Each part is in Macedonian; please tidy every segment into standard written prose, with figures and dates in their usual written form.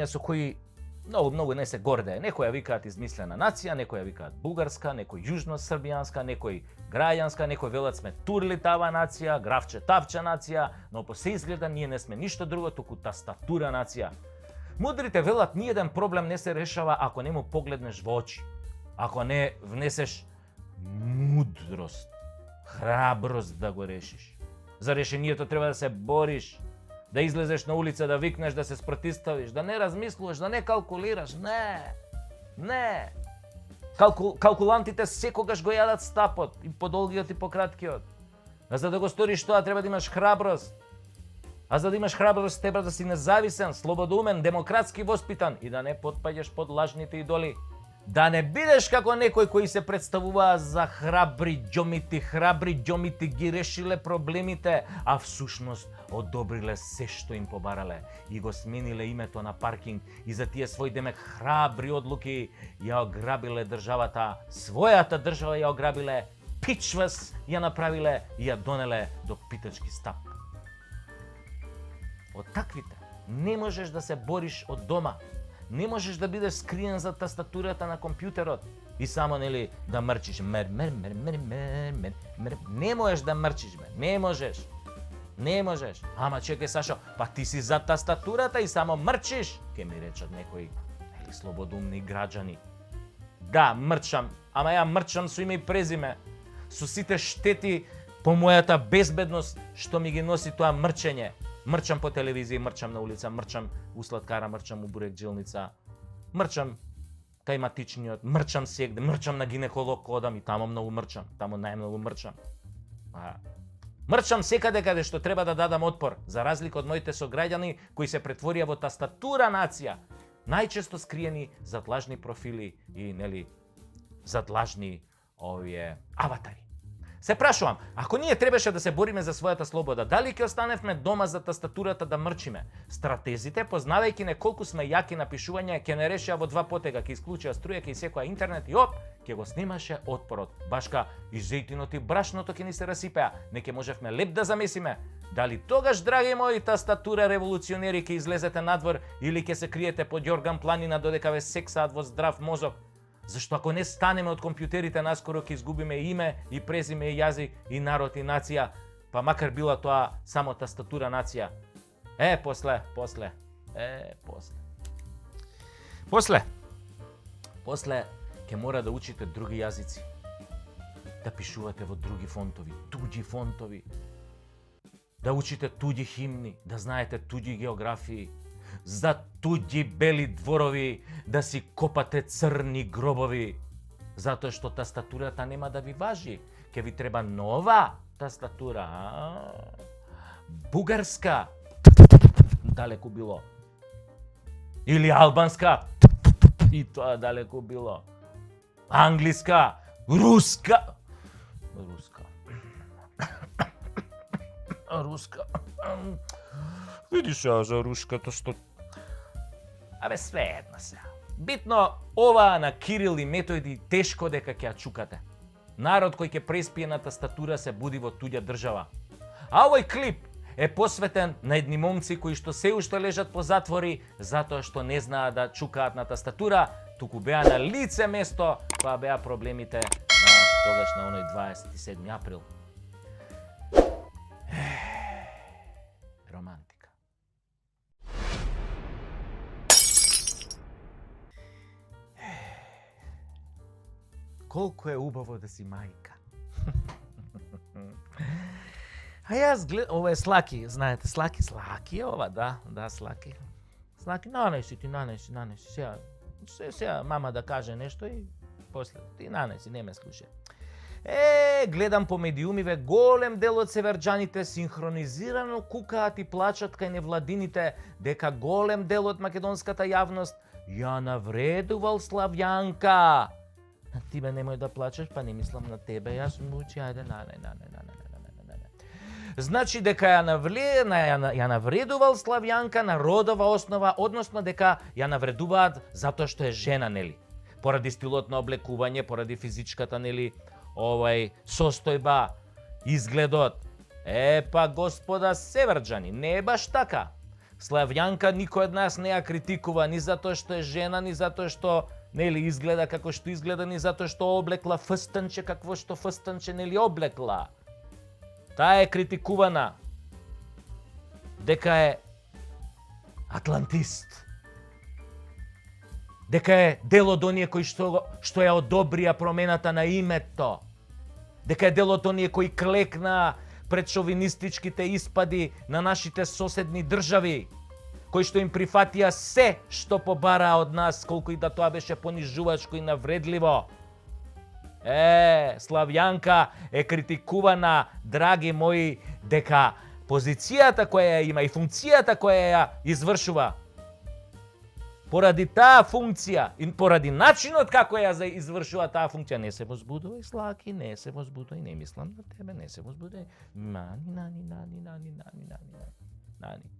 луѓе со кои многу не се гордее. Некои ја викаат измислена нација, некои ја викаат бугарска, некои јужно-србијанска, некои граѓанска, некои велат сме турлитава нација, гравче тавча нација, но по се изгледа ние не сме ништо друго, туку тастатура нација. Мудрите велат ниеден проблем не се решава ако не му погледнеш во очи, ако не внесеш мудрост, храброст да го решиш. За решението треба да се бориш, да излезеш на улица, да викнеш, да се спротивставиш, да не размислуваш, да не калкулираш. Не. Калкулантите секогаш го јадат стапот, и по долгиот и по краткиот. А за да го сториш тоа треба да имаш храброст. А за да имаш храброст треба да си независен, слободумен, демократски воспитан и да не потпаѓаш под лажните идоли. Да не бидеш како некои кои се представуваа за храбри џомити ги решиле проблемите, а всушност одобриле се што им побарале и го смениле името на паркинг и за тие свој демек храбри одлуки ја ограбиле државата, својата држава ја ограбиле, пичвас ја направиле и ја донеле до питачки стап. Од таквите не можеш да се бориш од дома. Не можеш да бидеш скриен за тастатурата на компјутерот и само да мрчиш. Не можеш да мрчиш, не можеш. Ама чекај Сашо, па ти си за тастатурата и само мрчиш, ке ми речат некои слободумни граѓани. Да, мрчам, ама ја мрчам со име и презиме, со сите штети по мојата безбедност што ми ги носи тоа мрчење. Мрчам по телевизија, мрчам на улица, мрчам у сладкара, мрчам у бурек джилница, мрчам кај матичниот, мрчам сегде, мрчам на гинеколог кодам и тамо многу мрчам, тамо најмногу мрчам. Мрчам секаде каде што треба да дадам отпор, за разлика од моите сограѓани кои се претворија во тастатура нација, најчесто скриени зад лажни профили и зад лажни овие аватари. Се прашувам, ако ние требаше да се бориме за својата слобода, дали ќе останевме дома за тастатурата да мрчиме? Стратезите, познавајќи не колку сме јаки на пишување, ќе не решија во два потега, ќе исклучија струја, ќе секоја интернет и ќе го снимаше отпорот. Башка и зејтинот и брашното ќе ни се расипеа, не ќе можевме леп да замесиме. Дали тогаш, драги мои тастатура револуционери, ќе излезете надвор или ќе се криете под Јорган планина додека ве сексаат во здрав мозок? Зашто ако не станеме од компјутерите, наскоро ќе изгубиме име и презиме и јазик и народ и нација, па макар била тоа само тастатура нација. После ќе мора да учите други јазици, да пишувате во други фонтови, туѓи фонтови, да учите туѓи химни, да знаете туѓи географии, за туѓи бели дворови, да си копате црни гробови, затоа што тастатурата нема да ви важи. Ќе ви треба нова тастатура, бугарска, далеку било, или албанска, и тоа далеку било, англиска, руска. Видиш ја за руската што... Све една се. Битно, ова на Кирил и Методи тешко дека ќе ја чукате. Народ кој ќе преспие на тастатура се буди во туѓа држава. А овој клип е посветен на едни момци кои што се уште лежат по затвори затоа што не знаат да чукаат на тастатура, туку беа на лице место, која беа проблемите тогаш на оној 27 април. Романтика. Колку е убаво да си мајка. А јас гледам, ова е Слаки, знаете, Слаки е ова, да, Слаки. Слаки, нанеси, сега мама да каже нешто и после, ти нанеси, не ме слушај. Гледам по медиумиве, голем дел од северџаните синхронизирано кукаат и плачат кај невладините дека голем дел од македонската јавност ја навредувал Славјанка. Ти бе немој да плачеш, па не мислам на тебе, јас мучи, ајде, Значи дека ја навредувал Славјанка на родова основа, односно дека ја навредуваат затоа што е жена, нели? Поради стилот на облекување, поради физичката, нели, состојба, изгледот. Па господа северџани, не е баш така. Славјанка никој од нас не ја критикува ни затоа што е жена, ни затоа што нели изгледа како што изгледа, ни затоа што облекла фстанче какво што фстанче нели облекла. Таа е критикувана дека е атлантист. Дека е дел од оние кои што ја одобрија промената на името. Дека е дел од оние кои клекнаа пред шовинистичките испади на нашите соседни држави, кои што им прифатија се што побараа од нас, колку и да тоа беше понижувачко и навредливо. Славјанка е критикувана, драги мои, дека позицијата која ја има и функцијата која ја извршува, поради таа функција и поради начинот како ја извршува таа функција, не се возбудувај, Слаки, не се возбудувај, не мислам на тебе, не се возбудувај. Нани.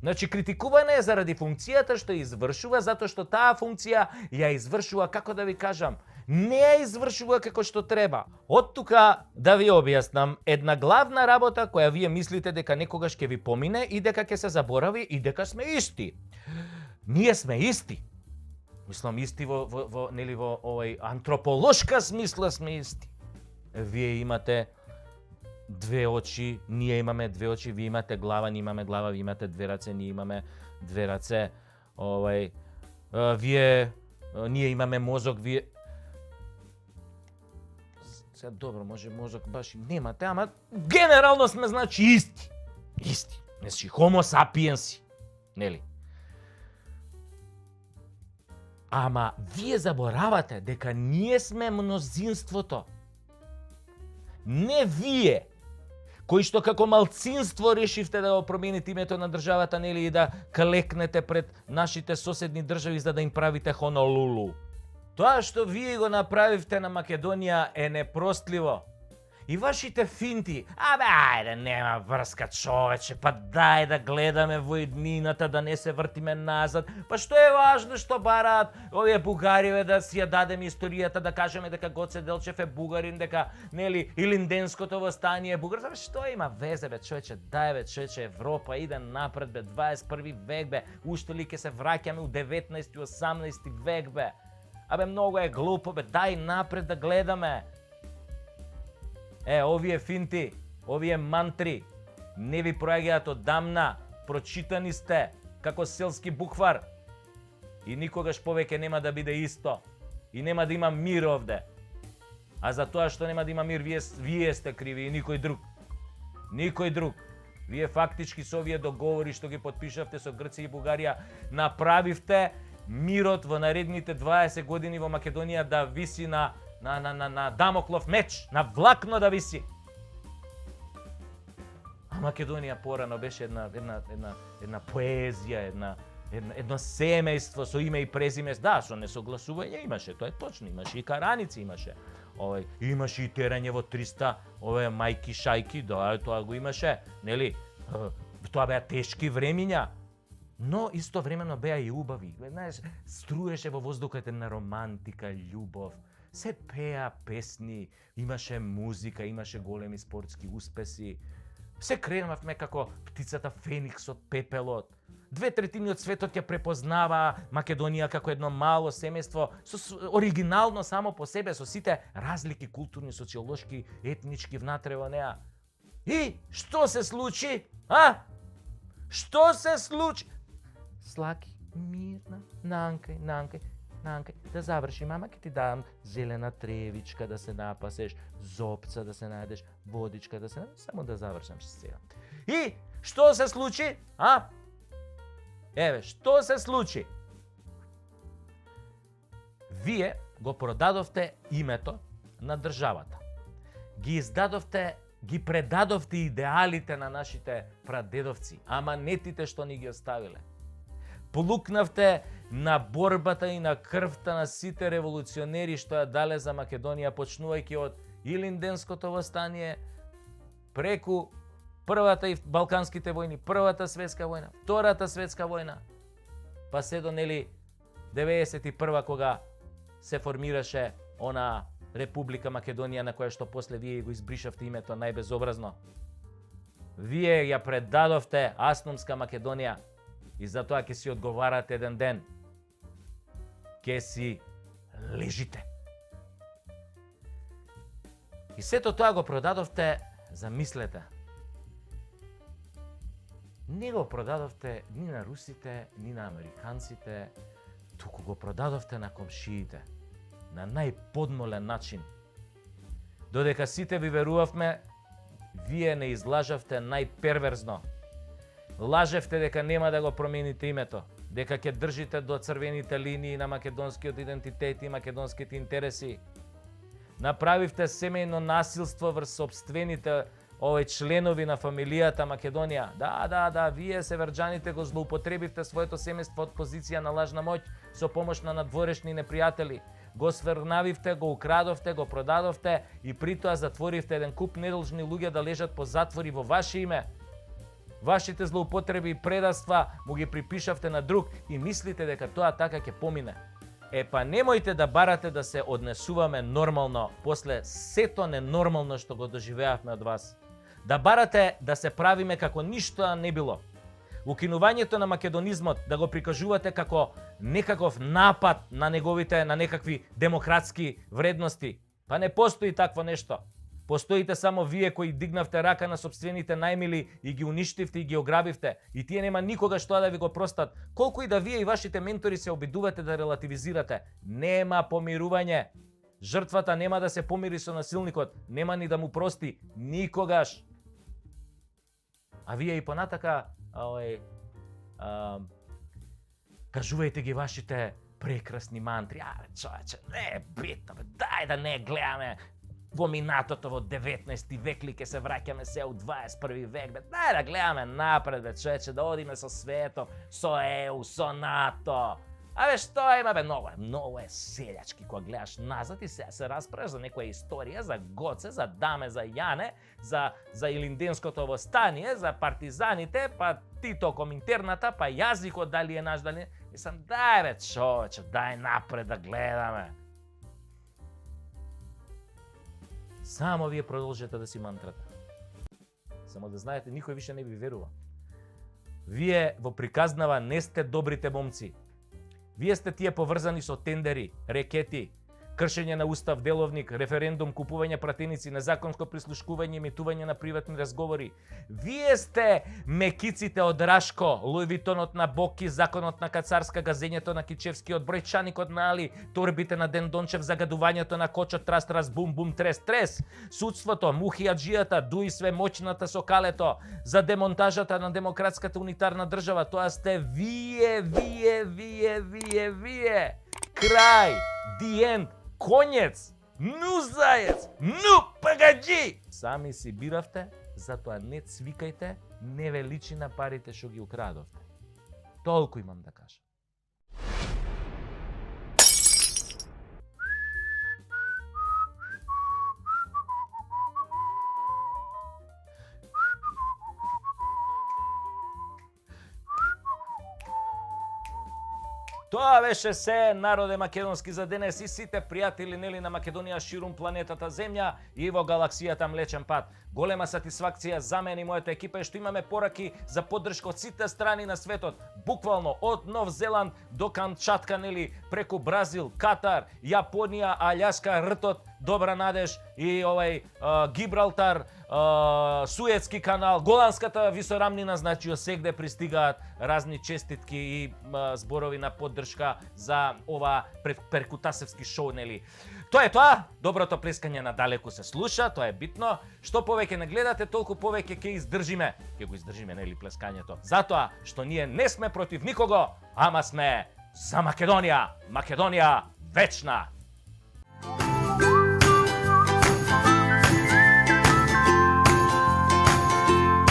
Значи, критикувана е заради функцијата што ја извршува, затоа што таа функција ја извршува, како да ви кажам, не ја извршува како што треба. Од тука да ви објаснам една главна работа која вие мислите дека некогаш ќе ви помине и дека ќе се заборави и дека сме исти. Ние сме исти. Мислам исти во овој антрополошка смисла сме исти. Вие имате две очи, ние имаме две очи, вие имате глава, ние имаме глава, вие имате две раце, ние имаме две раце. Ние имаме мозок, вие сега добро, може мозок баш и немате, ама генерално сме значи исти. Исти. Значи homo sapiensi. Нели? Ама вие заборавате дека ние сме мнозинството. Не вие, кои што како малцинство решивте да го промените името на државата, нели, и да клекнете пред нашите соседни држави за да им правите Хонолулу. Тоа што вие го направивте на Македонија е непростливо. И вашите финти, ајде, нема врска човече, па дај да гледаме во иднината, да не се вртиме назад. Па што е важно што бараат овие бугариве да си ја дадеме историјата, да кажеме дека Гоце Делчев е бугарин, дека нели Илинденското востание е бугарин. Што има везе бе човече, дај бе човече, Европа иде напред бе, 21 век бе, уште ли ќе се враќаме у 19 и 18 век бе. Многу е глупо бе, дај напред да гледаме. Овие финти, овие мантри не ви проаѓаат одамна, прочитани сте како селски буквар и никогаш повеќе нема да биде исто и нема да има мир овде. А за тоа што нема да има мир, вие сте криви и никој друг. Никој друг. Вие фактички со овие договори што ги потпишавте со Грција и Бугарија, направивте мирот во наредните 20 години во Македонија да виси на Дамоклов меч, на влакно да виси. А Македонија порано беше една поезија, едно семејство со име и презиме, да, со несогласување имаше, тоа е точно, имаше и караници, имаше и терање во 300 овие мајки шајки, да, тоа го имаше, нели? Тоа беа тешки времиња, но истовремено беа и убави. Знаеш, струеше во воздухот една романтика, љубов. Се пеа песни, имаше музика, имаше големи спортски успеси. Се кренавме како птицата Феникс од пепелот. 2/3 од светот ја препознава Македонија како едно мало семејство, оригинално само по себе, со сите разлики културни, социолошки, етнички внатре во неа. И што се случи? Што се случи? Слаки, мирна, нанкај, да заврши, мама ќе ти дам зелена тревичка да се напасеш, зопца да се најдеш, водичка да се најдеш, само да завршам сега. И што се случи? Што се случи? Вие го продадовте името на државата. Ги предадовте идеалите на нашите прадедовци, аманетите што ни ги оставиле. Полукнавте на борбата и на крвта на сите револуционери што ја дале за Македонија, почнувајќи од Илинденското востание, преку Првата и Балканските војни, Првата светска војна, Втората светска војна, па се до 91 кога се формираше она Република Македонија, на која што после вие го избришавте името најбезобразно. Вие ја предадовте Аснумска Македонија и затоа ќе си одговарате еден ден. Ќе си лежите. И сето тоа го продадовте, замислете. Не го продадовте ни на русите, ни на американците, туку го продадовте на комшиите, на најподмолен начин. Додека сите ви верувавме, вие не излажавте најперверзно. Лажевте дека нема да го промените името, дека ќе држите до црвените линии на македонскиот идентитет и македонските интереси. Направивте семејно насилство врз сопствените членови на фамилијата Македонија. Да, вие северџаните го злоупотребивте своето семејство од позиција на лажна моќ со помош на надворешни непријатели. Го сврнавивте, го украдовте, го продадовте и притоа затворивте еден куп недолжни луѓе да лежат по затвори во ваше име. Вашите злоупотреби и предавства му ги припишавте на друг и мислите дека тоа така ќе помине. Па немојте да барате да се однесуваме нормално после сето ненормално што го доживеавме од вас. Да барате да се правиме како ништо не било. Укинувањето на македонизмот да го прикажувате како некаков напад на некакви демократски вредности. Па не постои такво нешто. Постоите само вие кои дигнавте рака на сопствените најмили и ги уништивте и ги ограбивте. И тие нема никогаш тоа да ви го простат. Колку и да вие и вашите ментори се обидувате да релативизирате. Нема помирување. Жртвата нема да се помири со насилникот. Нема ни да му прости. Никогаш. А вие и понатака кажувајте ги вашите прекрасни мантри. Човече, не е битно, дај да не гледаме во минатото во 19 век ли ке се враќаме се у 21 век, дај да гледаме напред, човече, да одиме со светот, со ЕУ, со НАТО. Што има, многу е селјачки кога гледаш назад и се расправаш за некоја историја, за Гоце, за Даме, за Јане, за Илинденското востание, за партизаните, па Тито Коминтерната, па јазикот дали е наш, дали не. Мислам, дај човече, дај напред да гледаме. Само вие продолжете да си мантрате. Само да знаете, никој више не ви верува. Вие во приказнава не сте добрите момци. Вие сте тие поврзани со тендери, рекети, кршење на устав, деловник, референдум, купување пратеници, незаконско прислушкување, имитување на приватни разговори. Вие сте мекиците од Рашко, Луивитонот на Боки, законот на Кацарска, газењето на Кичевскиот, бројчаникот на Али, торбите на Ден Дончев, загадувањето на Кочот, трас, бум, бум, трес, судството, мухијаджијата, дуи све моќната со калето, за демонтажата на демократската унитарна држава. Тоа сте вие. Крај, the end. Конец, ну заец, ну пагаджи! Сами си биравте, затоа не цвикајте, не величи на парите што ги украдовте. Толку имам да кажам. Тоа беше се, народе македонски за денес и сите пријатели нели на Македонија ширум планетата Земја и во галаксијата Млечен пат. Голема сатисфакција за мене и мојата екипа е што имаме пораки за поддршка од сите страни на светот. Буквално од Нов Зеланд до Камчатка, нели, преку Бразил, Катар, Јапонија, Аљаска, Ртот, Добра Надеж и Гибралтар, Суетски канал, Голандската висорамнина, значи осегде пристигаат разни честитки и зборови на поддршка за ова перкутасевски шоу, нели. Тоа е тоа, доброто плескање надалеку се слуша, тоа е битно. Што повеќе не гледате, толку повеќе ќе издржиме. Ќе го издржиме, нели, плескањето. Затоа што ние не сме против никого, ама сме за Македонија. Македонија вечна.